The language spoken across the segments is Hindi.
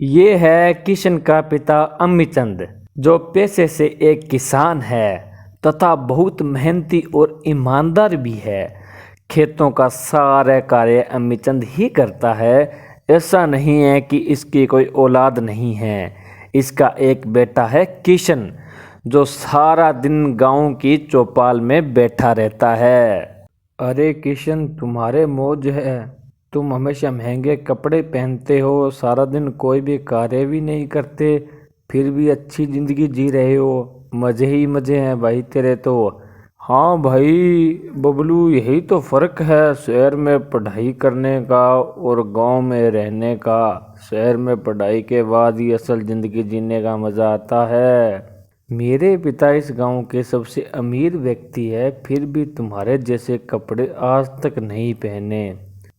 ये है किशन का पिता अम्मीचंद, जो पेशे से एक किसान है तथा बहुत मेहनती और ईमानदार भी है। खेतों का सारा कार्य अम्मीचंद ही करता है। ऐसा नहीं है कि इसकी कोई औलाद नहीं है। इसका एक बेटा है किशन, जो सारा दिन गांव की चौपाल में बैठा रहता है। अरे किशन, तुम्हारे मौज है। तुम हमेशा महंगे कपड़े पहनते हो, सारा दिन कोई भी कार्य भी नहीं करते, फिर भी अच्छी जिंदगी जी रहे हो। मज़े ही मज़े हैं भाई तेरे तो। हाँ भाई बबलू, यही तो फ़र्क है शहर में पढ़ाई करने का और गांव में रहने का। शहर में पढ़ाई के बाद ही असल ज़िंदगी जीने का मज़ा आता है। मेरे पिता इस गांव के सबसे अमीर व्यक्ति है, फिर भी तुम्हारे जैसे कपड़े आज तक नहीं पहने।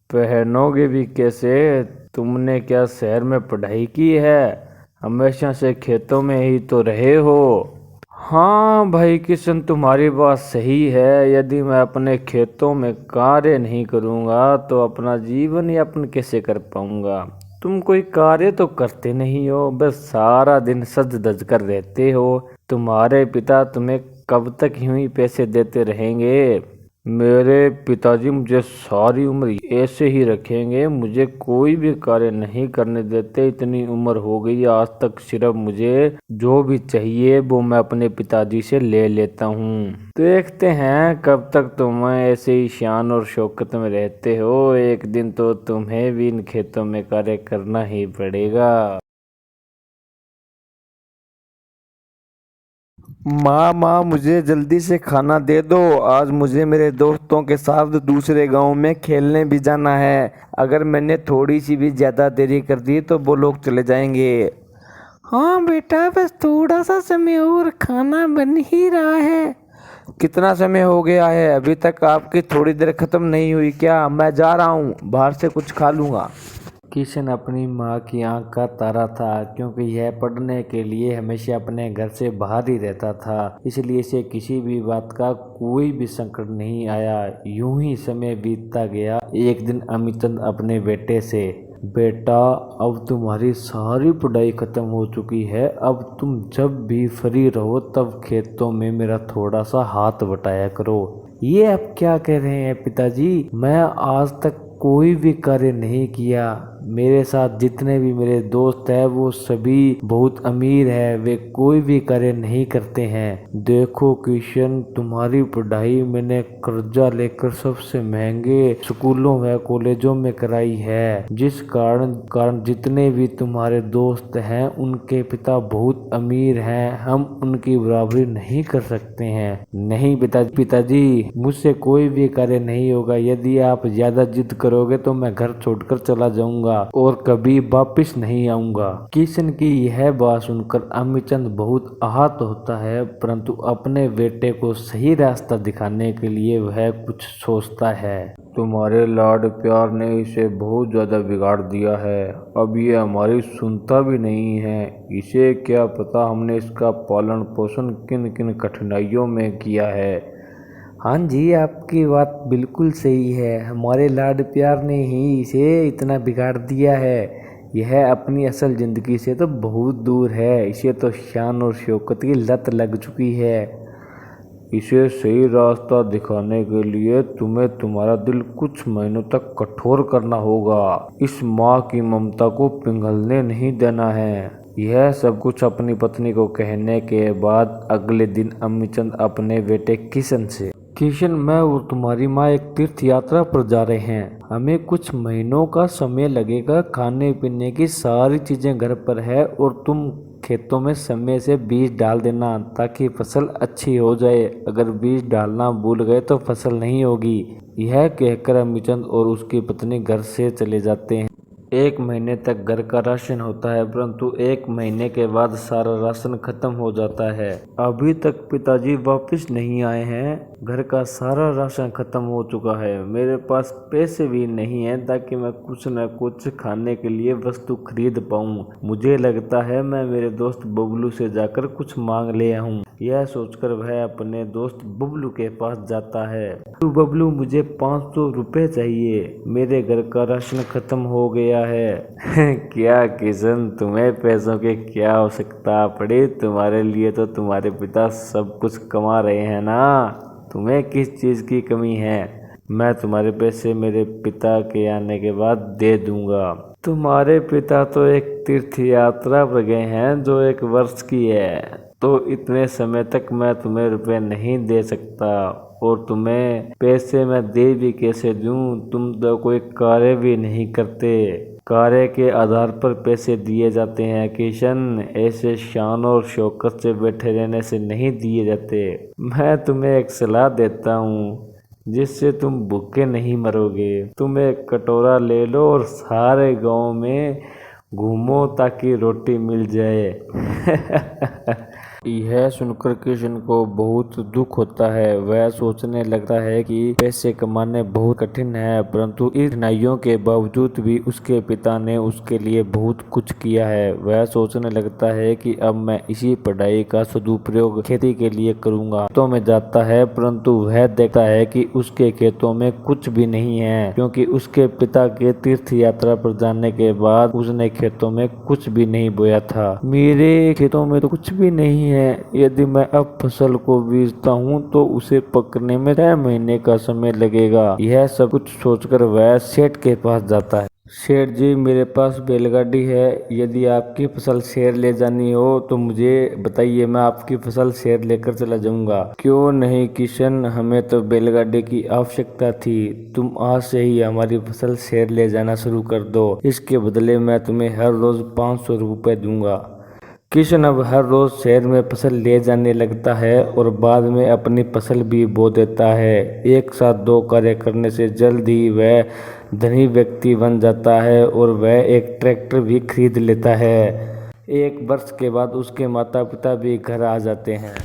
पहनोगे भी कैसे? तुमने क्या शहर में पढ़ाई की है? हमेशा से खेतों में ही तो रहे हो। हाँ भाई किशन, तुम्हारी बात सही है। यदि मैं अपने खेतों में कार्य नहीं करूँगा तो अपना जीवन यापन कैसे कर पाऊँगा। तुम कोई कार्य तो करते नहीं हो, बस सारा दिन सज धज कर रहते हो। तुम्हारे पिता तुम्हें कब तक यूं ही पैसे देते रहेंगे? मेरे पिताजी मुझे सारी उम्र ऐसे ही रखेंगे। मुझे कोई भी कार्य नहीं करने देते। इतनी उम्र हो गई, आज तक सिर्फ मुझे जो भी चाहिए वो मैं अपने पिताजी से ले लेता हूँ। देखते हैं कब तक तुम ऐसे ही शान और शौकत में रहते हो। एक दिन तो तुम्हें भी इन खेतों में कार्य करना ही पड़ेगा। माँ माँ, मुझे जल्दी से खाना दे दो। आज मुझे मेरे दोस्तों के साथ दूसरे गांव में खेलने भी जाना है। अगर मैंने थोड़ी सी भी ज़्यादा देरी कर दी तो वो लोग चले जाएंगे। हाँ बेटा, बस थोड़ा सा समय और, खाना बन ही रहा है। कितना समय हो गया है? अभी तक आपकी थोड़ी देर खत्म नहीं हुई क्या? मैं जा रहा हूँ, बाहर से कुछ खा लूँगा। किशन अपनी माँ की आंख का तारा था, क्योंकि यह पढ़ने के लिए हमेशा अपने घर से बाहर ही रहता था। इसलिए इसे किसी भी बात का कोई भी संकट नहीं आया। यूं ही समय बीतता गया। एक दिन अमितचंद अपने बेटे से, बेटा अब तुम्हारी सारी पढ़ाई खत्म हो चुकी है, अब तुम जब भी फ्री रहो तब खेतों में मेरा थोड़ा सा हाथ बटाया करो। ये अब क्या कह रहे हैं पिताजी? मैं आज तक कोई भी कार्य नहीं किया। मेरे साथ जितने भी मेरे दोस्त हैं वो सभी बहुत अमीर हैं, वे कोई भी कार्य नहीं करते हैं। देखो किशन, तुम्हारी पढ़ाई मैंने कर्जा लेकर सबसे महंगे स्कूलों में कॉलेजों में कराई है, जिस कारण जितने भी तुम्हारे दोस्त हैं उनके पिता बहुत अमीर हैं। हम उनकी बराबरी नहीं कर सकते हैं। नहीं पिताजी, मुझसे कोई भी कार्य नहीं होगा। यदि आप ज्यादा जिद करोगे तो मैं घर छोड़कर चला जाऊंगा और कभी वापस नहीं आऊंगा। किशन की यह बात सुनकर अम्मीचंद बहुत आहत होता है, परंतु अपने बेटे को सही रास्ता दिखाने के लिए वह कुछ सोचता है। तुम्हारे लाड प्यार ने इसे बहुत ज़्यादा बिगाड़ दिया है। अब ये हमारी सुनता भी नहीं है। इसे क्या पता हमने इसका पालन पोषण किन किन कठिनाइयों में किया है। हाँ जी, आपकी बात बिल्कुल सही है। हमारे लाड प्यार ने ही इसे इतना बिगाड़ दिया है। यह अपनी असल ज़िंदगी से तो बहुत दूर है। इसे तो शान और शौकत की लत लग चुकी है। इसे सही रास्ता दिखाने के लिए तुम्हें तुम्हारा दिल कुछ महीनों तक कठोर करना होगा। इस माँ की ममता को पिघलने नहीं देना है। यह सब कुछ अपनी पत्नी को कहने के बाद अगले दिन अम्मीचंद अपने बेटे किशन से, किशन, मैं और तुम्हारी माँ एक तीर्थ यात्रा पर जा रहे हैं। हमें कुछ महीनों का समय लगेगा। खाने पीने की सारी चीज़ें घर पर है और तुम खेतों में समय से बीज डाल देना ताकि फसल अच्छी हो जाए। अगर बीज डालना भूल गए तो फसल नहीं होगी। यह कहकर अम्मीचंद और उसकी पत्नी घर से चले जाते हैं। एक महीने तक घर का राशन होता है, परंतु एक महीने के बाद सारा राशन खत्म हो जाता है। अभी तक पिताजी वापस नहीं आए हैं। घर का सारा राशन खत्म हो चुका है। मेरे पास पैसे भी नहीं हैं ताकि मैं कुछ न कुछ खाने के लिए वस्तु खरीद पाऊं। मुझे लगता है मैं मेरे दोस्त बबलू से जाकर कुछ मांग ले आऊं। यह सोचकर वह अपने दोस्त बबलू के पास जाता है। बबलू, मुझे 500 रुपए चाहिए, मेरे घर का राशन खत्म हो गया है। क्या किशन, तुम्हें पैसों की क्या आवश्यकता पड़ी? तुम्हारे लिए तो तुम्हारे पिता सब कुछ कमा रहे हैं ना, तुम्हें किस चीज़ की कमी है? मैं तुम्हारे पैसे मेरे पिता के आने के बाद दे दूंगा। तुम्हारे पिता तो एक तीर्थ यात्रा पर गए हैं जो 1 वर्ष की है, तो इतने समय तक मैं तुम्हें रुपए नहीं दे सकता, और तुम्हें पैसे मैं दे भी कैसे दूं? तुम तो कोई कार्य भी नहीं करते। कार्य के आधार पर पैसे दिए जाते हैं किशन, ऐसे शान और शौकत से बैठे रहने से नहीं दिए जाते। मैं तुम्हें एक सलाह देता हूँ जिससे तुम भूखे नहीं मरोगे। तुम एक कटोरा ले लो और सारे गांव में घूमो ताकि रोटी मिल जाए। यह सुनकर किशन को बहुत दुख होता है। वह सोचने लगता है कि पैसे कमाने बहुत कठिन है, परंतु इन कठिनाइयों के बावजूद भी उसके पिता ने उसके लिए बहुत कुछ किया है। वह सोचने लगता है कि अब मैं इसी पढ़ाई का सदुपयोग खेती के लिए करूंगा। खेतों में जाता है, परंतु वह देखता है कि उसके खेतों में कुछ भी नहीं है, क्योंकि उसके पिता के तीर्थ यात्रा पर जाने के बाद उसने खेतों में कुछ भी नहीं बोया था। मेरे खेतों में तो कुछ भी नहीं है, यदि मैं अब फसल को बीजता हूँ तो उसे पकने में 6 महीने का समय लगेगा। यह सब कुछ सोचकर वह सेठ के पास जाता है। सेठ जी, मेरे पास बैलगाड़ी है, यदि आपकी फसल शहर ले जानी हो तो मुझे बताइए, मैं आपकी फसल शहर लेकर चला जाऊंगा। क्यों नहीं किशन, हमें तो बैलगाड़ी की आवश्यकता थी, तुम आज से ही हमारी फसल शहर ले जाना शुरू कर दो, इसके बदले मैं तुम्हें हर रोज 500 रुपए दूंगा। किशन अब हर रोज शहर में फसल ले जाने लगता है और बाद में अपनी फसल भी बो देता है। एक साथ 2 कार्य करने से जल्द ही वह धनी व्यक्ति बन जाता है और वह एक ट्रैक्टर भी खरीद लेता है। 1 वर्ष के बाद उसके माता पिता भी घर आ जाते हैं।